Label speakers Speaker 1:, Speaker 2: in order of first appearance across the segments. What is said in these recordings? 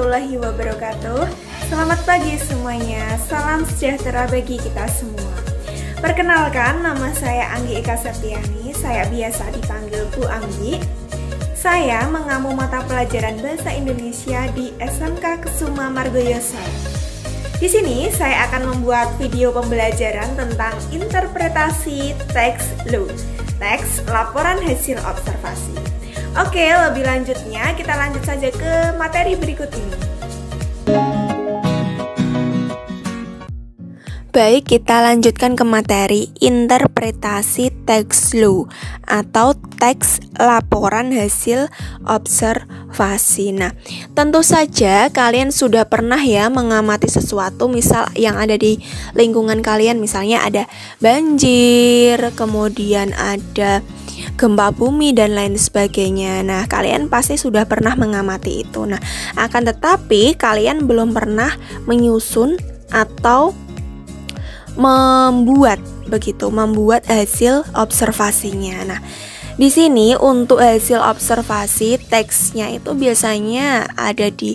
Speaker 1: warahmatullahi wabarakatuh. Selamat pagi semuanya, salam sejahtera bagi kita semua. Perkenalkan, nama saya Anggi Ika Septiani, saya biasa dipanggil Bu Anggi. Saya mengampu mata pelajaran Bahasa Indonesia di SMK Kusuma Margoyoso. Di sini saya akan membuat video pembelajaran tentang interpretasi teks law, teks laporan hasil observasi. Oke, lebih lanjutnya kita lanjut saja ke materi berikut ini.
Speaker 2: Baik, kita lanjutkan ke materi interpretasi teks law atau teks laporan hasil observasi. Nah, tentu saja kalian sudah pernah ya mengamati sesuatu, misal yang ada di lingkungan kalian, misalnya ada banjir, kemudian ada gempa bumi dan lain sebagainya. Nah, kalian pasti sudah pernah mengamati itu. Nah, akan tetapi kalian belum pernah menyusun atau membuat hasil observasinya. Nah, di sini untuk hasil observasi teksnya itu biasanya ada di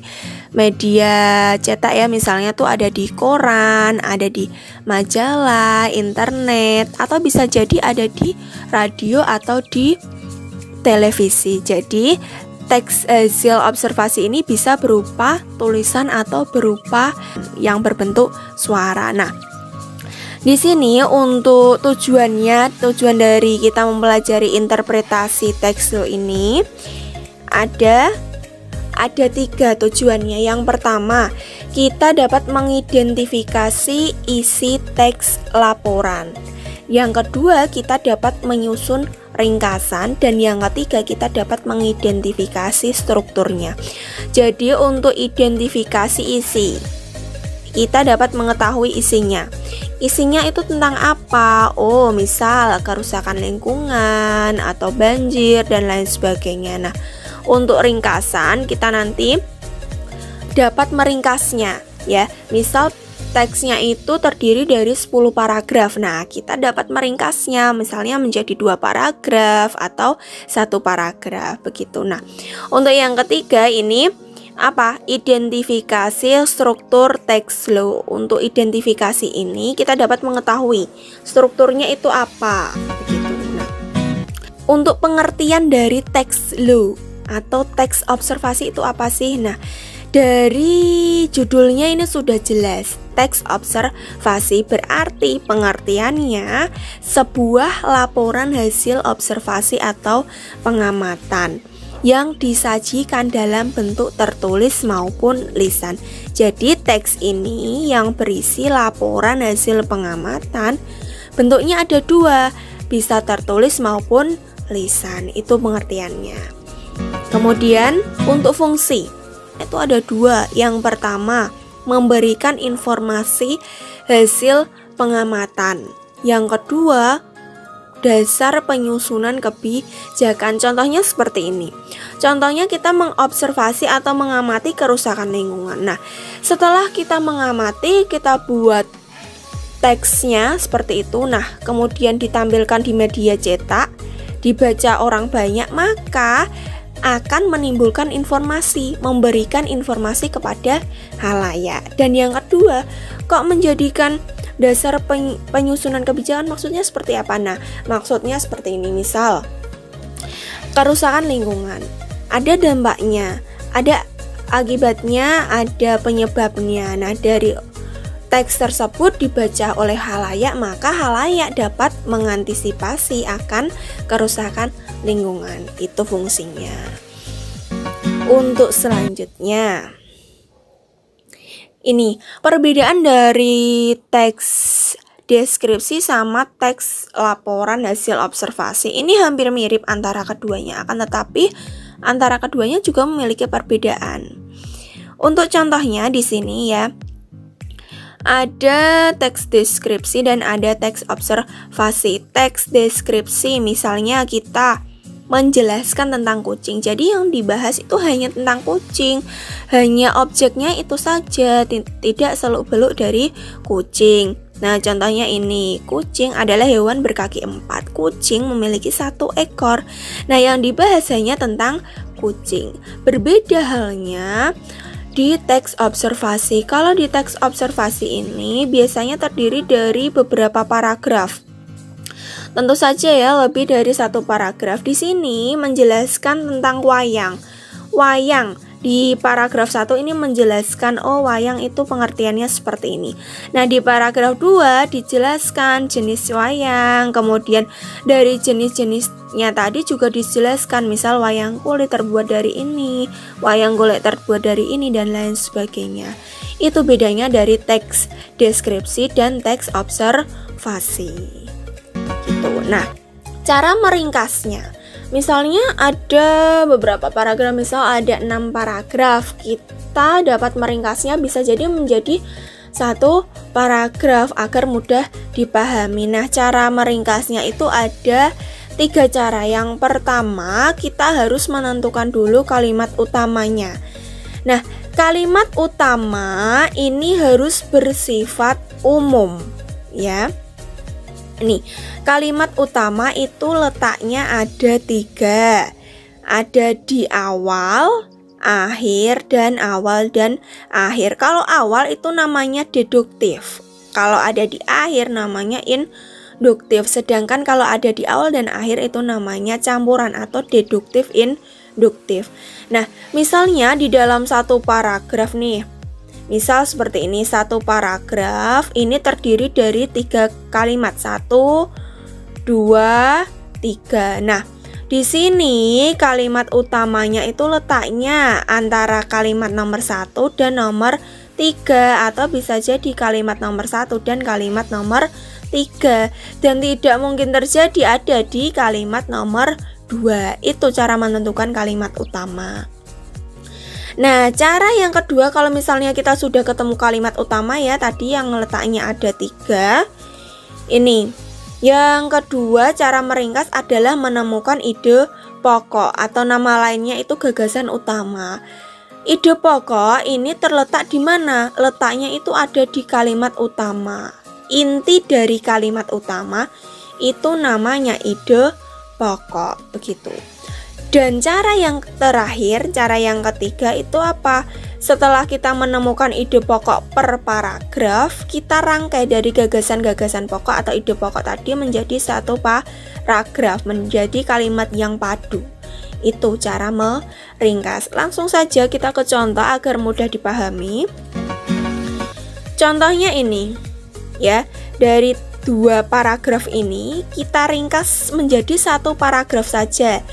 Speaker 2: media cetak ya, misalnya tuh ada di koran, ada di majalah, internet, atau bisa jadi ada di radio atau di televisi. Jadi teks hasil observasi ini bisa berupa tulisan atau berupa yang berbentuk suara. Nah, di sini untuk tujuan dari kita mempelajari interpretasi teks law ini ada 3 tujuannya. Yang pertama, kita dapat mengidentifikasi isi teks laporan. Yang kedua, kita dapat menyusun ringkasan, dan yang ketiga, kita dapat mengidentifikasi strukturnya. Jadi untuk identifikasi isi, kita dapat mengetahui isinya. Isinya itu tentang apa? Oh, misal kerusakan lingkungan atau banjir dan lain sebagainya. Nah, untuk ringkasan kita nanti dapat meringkasnya ya. Misal teksnya itu terdiri dari 10 paragraf. Nah, kita dapat meringkasnya misalnya menjadi 2 paragraf atau 1 paragraf begitu. Nah, untuk yang ketiga ini identifikasi struktur teks law. Untuk identifikasi ini kita dapat mengetahui strukturnya itu apa begitu. Nah, untuk pengertian dari teks law atau teks observasi itu apa sih? Nah, dari judulnya ini sudah jelas. Teks observasi berarti pengertiannya sebuah laporan hasil observasi atau pengamatan yang disajikan dalam bentuk tertulis maupun lisan. Jadi teks ini yang berisi laporan hasil pengamatan bentuknya ada 2, bisa tertulis maupun lisan. Itu pengertiannya. Kemudian untuk fungsi itu ada 2. Yang pertama, memberikan informasi hasil pengamatan. Yang kedua, dasar penyusunan kebijakan. Contohnya seperti ini. Contohnya kita mengobservasi atau mengamati kerusakan lingkungan. Nah, setelah kita mengamati, kita buat teksnya seperti itu. Nah, kemudian ditampilkan di media cetak, dibaca orang banyak, maka akan menimbulkan informasi, memberikan informasi kepada halayak. Dan yang kedua, kok menjadikan dasar penyusunan kebijakan, maksudnya seperti apa? Nah, maksudnya seperti ini. Misal kerusakan lingkungan, ada dampaknya, ada akibatnya, ada penyebabnya. Nah, dari teks tersebut dibaca oleh halayak, maka halayak dapat mengantisipasi akan kerusakan lingkungan. Itu fungsinya. Untuk selanjutnya, ini perbedaan dari teks deskripsi sama teks laporan hasil observasi. Ini hampir mirip antara keduanya, akan tetapi antara keduanya juga memiliki perbedaan. Untuk contohnya di sini ya, ada teks deskripsi dan ada teks observasi. Teks deskripsi misalnya kita menjelaskan tentang kucing. Jadi yang dibahas itu hanya tentang kucing, hanya objeknya itu saja, tidak seluk-beluk dari kucing. Nah, contohnya ini, kucing adalah hewan berkaki 4. Kucing memiliki 1 ekor. Nah, yang dibahas hanya tentang kucing. Berbeda halnya di teks observasi. Kalau di teks observasi ini biasanya terdiri dari beberapa paragraf. Tentu saja ya, lebih dari satu paragraf. Di sini menjelaskan tentang wayang. Wayang di paragraf 1 ini menjelaskan wayang itu pengertiannya seperti ini. Nah, di paragraf 2 dijelaskan jenis wayang, kemudian dari jenis-jenisnya tadi juga dijelaskan, misal wayang kulit terbuat dari ini, wayang golek terbuat dari ini, dan lain sebagainya. Itu bedanya dari teks deskripsi dan teks observasi gitu. Nah, cara meringkasnya, misalnya ada beberapa paragraf, misal ada 6 paragraf, kita dapat meringkasnya bisa jadi menjadi satu paragraf agar mudah dipahami. Nah, cara meringkasnya itu ada 3 cara. Yang pertama, kita harus menentukan dulu kalimat utamanya. Nah, kalimat utama ini harus bersifat umum ya. Nih, kalimat utama itu letaknya ada 3. Ada di awal, akhir, dan awal dan akhir. Kalau awal itu namanya deduktif. Kalau ada di akhir namanya induktif. Sedangkan kalau ada di awal dan akhir itu namanya campuran atau deduktif induktif. Nah, misalnya di dalam satu paragraf nih, misal seperti ini, satu paragraf ini terdiri dari 3 kalimat, 1, 2, 3. Nah, di sini kalimat utamanya itu letaknya antara kalimat nomor 1 dan nomor 3, atau bisa jadi kalimat nomor 1 dan kalimat nomor 3, dan tidak mungkin terjadi ada di kalimat nomor 2. Itu cara menentukan kalimat utama. Nah, cara yang kedua, kalau misalnya kita sudah ketemu kalimat utama ya, tadi yang letaknya ada 3. Ini, yang kedua cara meringkas adalah menemukan ide pokok, atau nama lainnya itu gagasan utama. Ide pokok ini terletak di mana? Letaknya itu ada di kalimat utama. Inti dari kalimat utama itu namanya ide pokok, begitu. Dan cara yang terakhir, cara yang ketiga itu apa? Setelah kita menemukan ide pokok per paragraf, kita rangkai dari gagasan-gagasan pokok atau ide pokok tadi menjadi satu paragraf, menjadi kalimat yang padu. Itu cara meringkas. Langsung saja kita ke contoh agar mudah dipahami. Contohnya ini ya, dari 2 paragraf ini kita ringkas menjadi satu paragraf saja.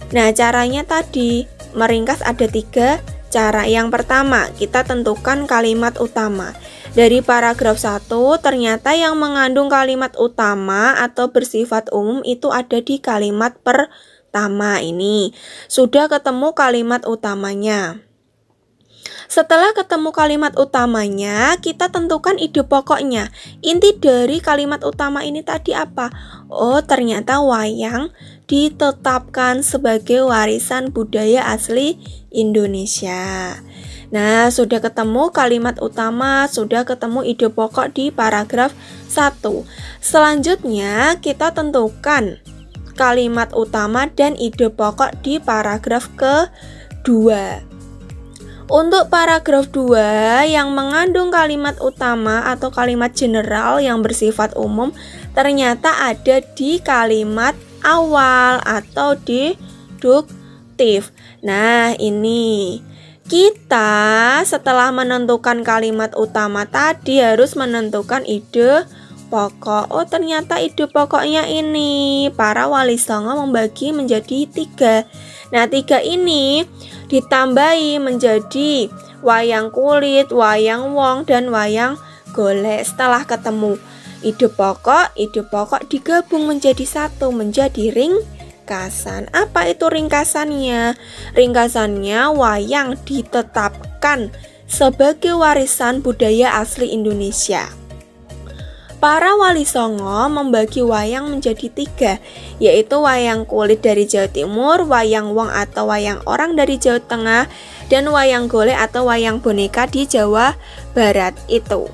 Speaker 2: Nah, caranya tadi meringkas ada 3 cara. Yang pertama, kita tentukan kalimat utama. Dari paragraf 1, ternyata yang mengandung kalimat utama atau bersifat umum itu ada di kalimat pertama ini. Sudah ketemu kalimat utamanya. Setelah ketemu kalimat utamanya, kita tentukan ide pokoknya. Inti dari kalimat utama ini tadi apa? Oh, ternyata wayang ditetapkan sebagai warisan budaya asli Indonesia. Nah, sudah ketemu kalimat utama, sudah ketemu ide pokok di paragraf 1. Selanjutnya, kita tentukan kalimat utama dan ide pokok di paragraf kedua. Untuk paragraf 2 yang mengandung kalimat utama atau kalimat general yang bersifat umum ternyata ada di kalimat awal atau deduktif. Nah, ini kita setelah menentukan kalimat utama tadi harus menentukan ide pokok. Oh, ternyata ide pokoknya ini. Para wali songo membagi menjadi 3. Nah, 3 ini ditambahi menjadi wayang kulit, wayang wong, dan wayang golek. Setelah ketemu ide pokok digabung menjadi satu, menjadi ringkasan. Apa itu ringkasannya? Ringkasannya, wayang ditetapkan sebagai warisan budaya asli Indonesia. Para wali songo membagi wayang menjadi 3, yaitu wayang kulit dari Jawa Timur, wayang wong atau wayang orang dari Jawa Tengah, dan wayang golek atau wayang boneka di Jawa Barat. Itu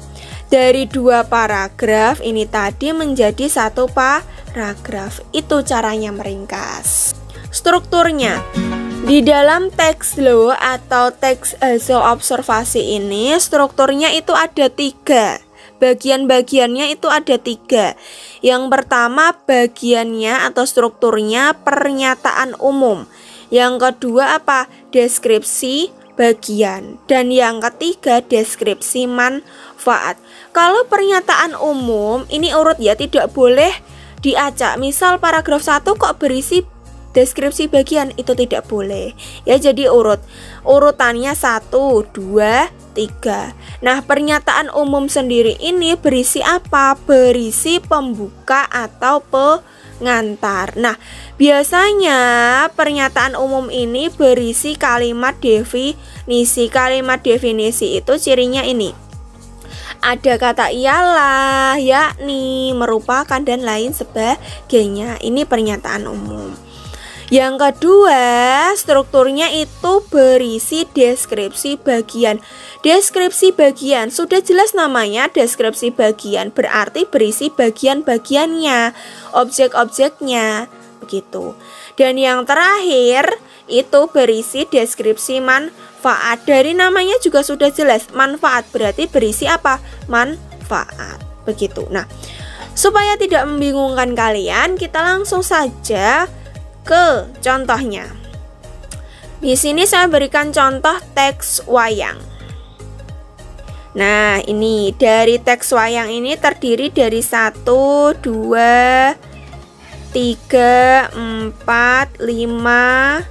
Speaker 2: dari 2 paragraf ini tadi menjadi satu paragraf. Itu caranya meringkas. Strukturnya, Di dalam teks law atau teks hasil observasi ini strukturnya itu ada 3. Bagian-bagiannya itu ada 3. Yang pertama bagiannya atau strukturnya pernyataan umum. Yang kedua apa? Deskripsi bagian. Dan yang ketiga deskripsi manfaat. Kalau pernyataan umum ini urut ya, tidak boleh diacak. Misal paragraf 1 kok berisi deskripsi bagian, itu tidak boleh ya, jadi urutannya 1, 2, 3. Nah, pernyataan umum sendiri ini berisi apa? Berisi pembuka atau pengantar. Nah, biasanya pernyataan umum ini berisi kalimat definisi. Kalimat definisi itu cirinya ini, ada kata ialah, yakni, merupakan, dan lain sebagainya. Ini pernyataan umum. Yang kedua, strukturnya itu berisi deskripsi bagian. Deskripsi bagian, sudah jelas namanya deskripsi bagian, berarti berisi bagian-bagiannya, objek-objeknya, begitu. Dan yang terakhir, itu berisi deskripsi manfaat. Dari namanya juga sudah jelas, manfaat berarti berisi apa? Manfaat, begitu. Nah, supaya tidak membingungkan kalian, kita langsung saja ke contohnya. Di sini saya berikan contoh teks wayang. Nah, ini dari teks wayang ini terdiri dari 1, 2, 3, 4, 5,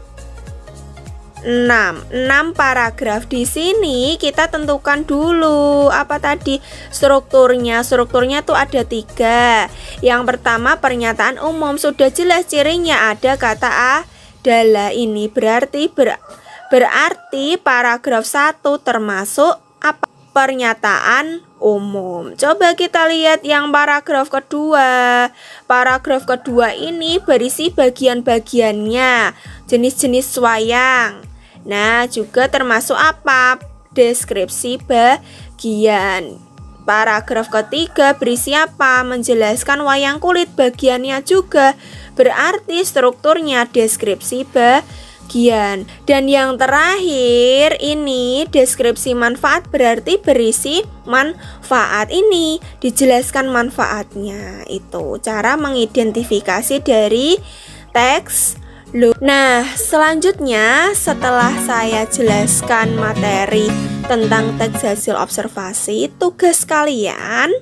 Speaker 2: 6 paragraf. Di sini kita tentukan dulu apa tadi strukturnya. Strukturnya tuh ada 3. Yang pertama pernyataan umum, sudah jelas cirinya, ada kata adalah. Ini berarti paragraf 1 termasuk apa? Pernyataan umum. Coba kita lihat yang paragraf kedua. Paragraf kedua ini berisi bagian-bagiannya, jenis-jenis wayang. Nah, juga termasuk apa? Deskripsi bagian. Paragraf ketiga berisi apa? Menjelaskan wayang kulit, bagiannya juga. Berarti strukturnya deskripsi bagian. Dan yang terakhir ini deskripsi manfaat, berarti berisi manfaat. Ini dijelaskan manfaatnya. Itu cara mengidentifikasi dari teks. Nah, selanjutnya setelah saya jelaskan materi tentang teks hasil observasi, tugas kalian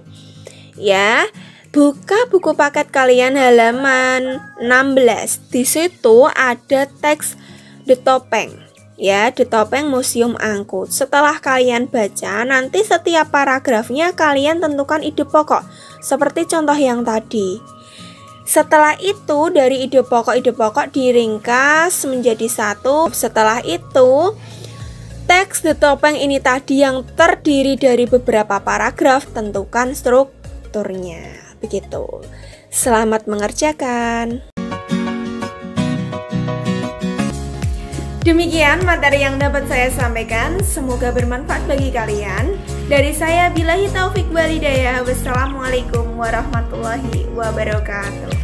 Speaker 2: ya, buka buku paket kalian halaman 16. Di situ ada teks The Topeng ya, The Topeng Museum Angkut. Setelah kalian baca, nanti setiap paragrafnya kalian tentukan ide pokok seperti contoh yang tadi. Setelah itu dari ide pokok diringkas menjadi 1. Setelah itu teks The Topeng ini tadi yang terdiri dari beberapa paragraf, tentukan strukturnya. Begitu. Selamat mengerjakan.
Speaker 1: Demikian materi yang dapat saya sampaikan, semoga bermanfaat bagi kalian. Dari saya billahi taufik walhidayah. Wassalamualaikum warahmatullahi wabarakatuh.